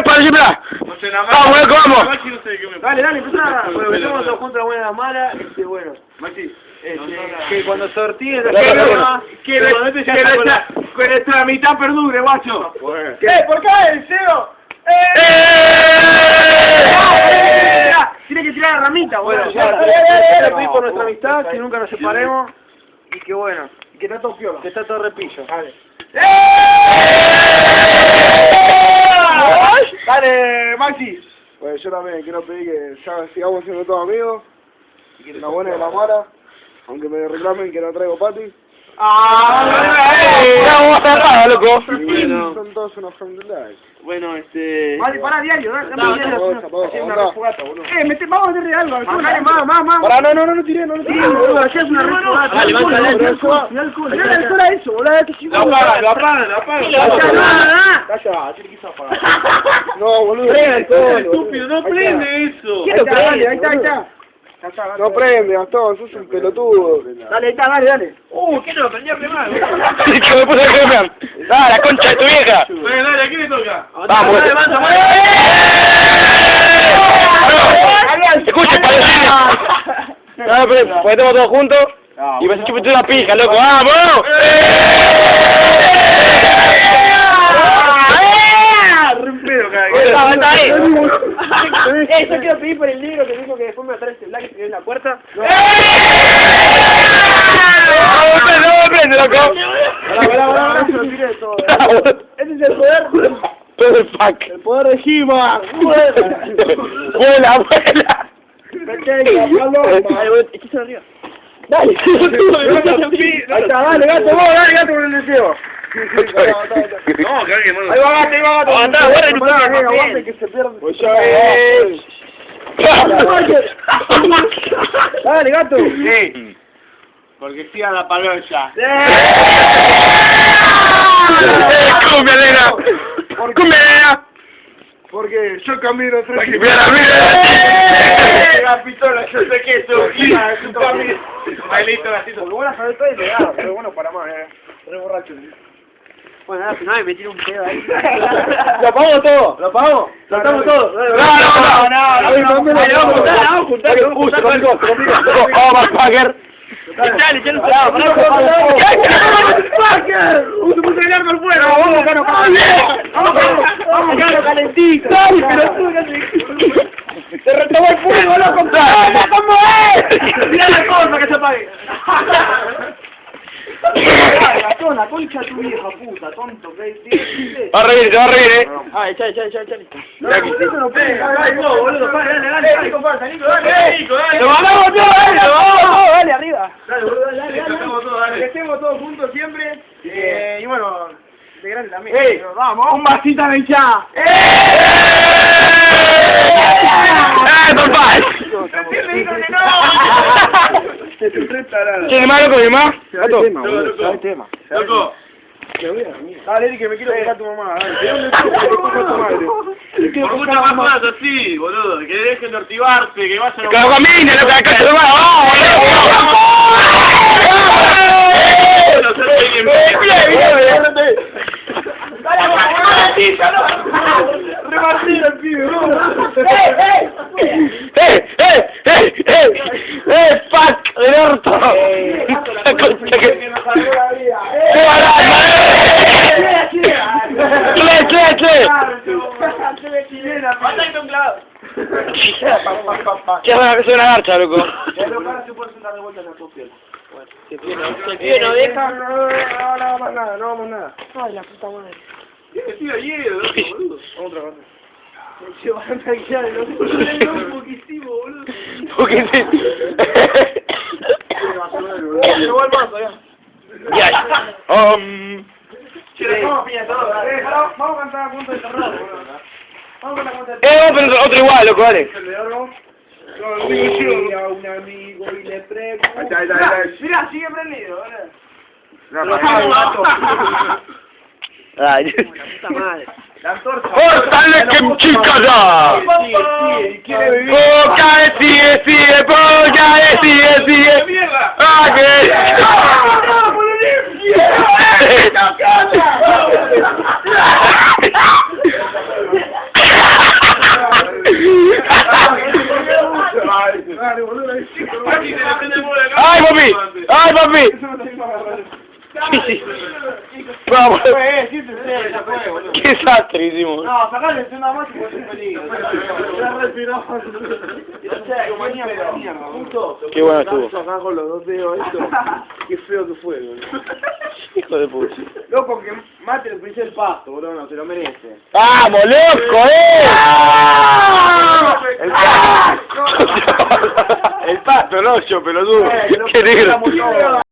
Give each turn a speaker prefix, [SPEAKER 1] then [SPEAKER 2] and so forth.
[SPEAKER 1] para allá.
[SPEAKER 2] No sé nada más.
[SPEAKER 1] Vamos, loco, vamos.
[SPEAKER 2] Maxi no sé de qué me
[SPEAKER 3] Dale, empezá. Bueno, metemos todos juntos la buena y la mala. Bueno.
[SPEAKER 2] Maxi.
[SPEAKER 3] Que cuando sortíes
[SPEAKER 1] Que nuestra mitad perdure, guacho.
[SPEAKER 3] ¿Por qué el cero? Tiene que tirar la ramita, bueno.
[SPEAKER 1] Dale.
[SPEAKER 3] Pedí por nuestra amistad, que nunca nos separemos. Y que bueno. Y que está todo piola. Que está todo repillo. Dale.
[SPEAKER 1] Dale, Maxi.
[SPEAKER 4] Bueno, yo también quiero pedir que sigamos siendo todos amigos, y que la buena y la mala, aunque me reclamen que no traigo pati.
[SPEAKER 1] Vamos a cerrar, loco.
[SPEAKER 4] Y son todos unos from the life.
[SPEAKER 2] Bueno,
[SPEAKER 3] Vale, para diario, ¿no?
[SPEAKER 4] Vamos,
[SPEAKER 3] Una refugata, boludo. Vamos a hacerle algo. Más.
[SPEAKER 4] Pará, no tiré,
[SPEAKER 3] Boludo, así es una refugata.
[SPEAKER 2] Dale, levanta
[SPEAKER 3] el alcohol a eso, boludo.
[SPEAKER 2] Lo apaga.
[SPEAKER 4] Calla, así le quiso apagar. No, boludo.
[SPEAKER 2] Estúpido, no prende eso.
[SPEAKER 3] Ahí está.
[SPEAKER 4] No prende, Gastón, sos un pelotudo.
[SPEAKER 3] Dale, ahí está, dale.
[SPEAKER 2] ¿Qué no lo prendía primero?
[SPEAKER 1] Que me puse a quemar. Dale, la concha de tu vieja.
[SPEAKER 2] Bueno, dale, ¿a quién le toca?
[SPEAKER 1] Vamos. Escucha, parecida. No, pero ponemos todos juntos y vas a chupar una pija, loco. ¡Vamos!
[SPEAKER 3] Está ahí. Yo quiero pedir por el negro que dijo que después me va a traer este black que se en la puerta.
[SPEAKER 1] No me prende, loco.
[SPEAKER 3] Pará, se lo tiré de todo. Ese es el poder.
[SPEAKER 1] Todo el fuck.
[SPEAKER 3] El poder de He-Man.
[SPEAKER 1] Vuela.
[SPEAKER 3] Pequeña, paloma. Echíselo arriba. Dale. Ahí está, dale, gato, dale, gato con el deseo.
[SPEAKER 2] No, que alguien más.
[SPEAKER 3] Ahí va, gato.
[SPEAKER 4] Aguante que se pierde.
[SPEAKER 1] Pues ya ves.
[SPEAKER 3] Dale, gato.
[SPEAKER 2] Sí. Porque siga la paloya.
[SPEAKER 1] Cumbia, nena. Cumbia.
[SPEAKER 4] Porque yo camino tres
[SPEAKER 2] La pistola, yo sé que eso. Es un camino. Bailito, gatito.
[SPEAKER 3] Porque vos la sabés todo y le das, pero bueno, para más, re borracho. Bueno, nada, si no me tiro un pedo ahí.
[SPEAKER 1] Lo apagamos todo.
[SPEAKER 3] ¿Lo apagamos? Saltamos todo.
[SPEAKER 1] Vamos, Packer.
[SPEAKER 3] Dale, ya no se puso el arma al fuego. Vamos, Cano, calentito. Dale, pero tú,
[SPEAKER 1] Se retomó el fuego, loco. ¿Cómo es?
[SPEAKER 3] Mira la cosa que se apague. La concha de tu vieja puta, tonto.
[SPEAKER 1] Va a reír,
[SPEAKER 3] Echa. No puede, boludo. Dale, compadre, Nico, dale.
[SPEAKER 1] ¡Lo ganamos todo,
[SPEAKER 3] Dale, arriba. Dale, boludo,
[SPEAKER 2] dale.
[SPEAKER 3] Que estemos todos juntos siempre. Y bueno, de grande también.
[SPEAKER 1] Vamos, un vasito de hinchada. Papá! ¿Quién es malo con mi mamá? Gato.
[SPEAKER 2] Loco.
[SPEAKER 3] Dale, Eric, que me quiero dejar a tu mamá.
[SPEAKER 2] Por muchas más cosas así, boludo. Que dejen de ortivarse, que vayan a...
[SPEAKER 1] ¡Que lo camine, lo que acá se lo va!
[SPEAKER 3] Repartir el pibe,
[SPEAKER 1] ¡Fuck! ¡El orto! ¡La concha que... ¡Qué barato! ¡Qué buena que soy una garcha, loco!
[SPEAKER 3] No deja. No vamos nada. Ay, la puta madre.
[SPEAKER 2] Que siga hielo, boludo.
[SPEAKER 3] Otra cosa. Se van a tranquilizar un poquísimo, boludo.
[SPEAKER 1] Porque sí.
[SPEAKER 3] Llegó al mazo, ya. Vamos a cantar a punto de cerrar, boludo. Vamos a cantar
[SPEAKER 1] pero otro igual, loco, dale.
[SPEAKER 3] a un amigo y le pregunto. Mira, sigue prendido, boludo.
[SPEAKER 1] Ay,
[SPEAKER 3] Puta madre. La antorcha.
[SPEAKER 1] ¡Córtale que chica ya! ¡Poca sigue! ¡Poca sigue!
[SPEAKER 2] ¡Mierda!
[SPEAKER 1] ¡Ah, que!
[SPEAKER 4] Dale, boludo, ahí sí.
[SPEAKER 2] Papi, se le prende el mueble acá.
[SPEAKER 1] ¡Ay, papi! ¡Ay, papi!
[SPEAKER 4] Eso no tengo que agarrar.
[SPEAKER 1] Vamos.
[SPEAKER 3] Sí, se fue, ya fue, boludo.
[SPEAKER 1] Qué desastre hicimos.
[SPEAKER 3] No, sacale una más y vos un peligro.
[SPEAKER 4] Ya respiró.
[SPEAKER 1] Qué bueno estuvo.
[SPEAKER 4] Acá con los dos dedos esto. Qué feo que fue, boludo.
[SPEAKER 1] Hijo de puta.
[SPEAKER 3] Loco, que Mate le pisó el pasto, boludo, no se lo merece.
[SPEAKER 1] ¡Vamos, loco,
[SPEAKER 3] El
[SPEAKER 1] El pato, no yo, pelotudo. Qué negro.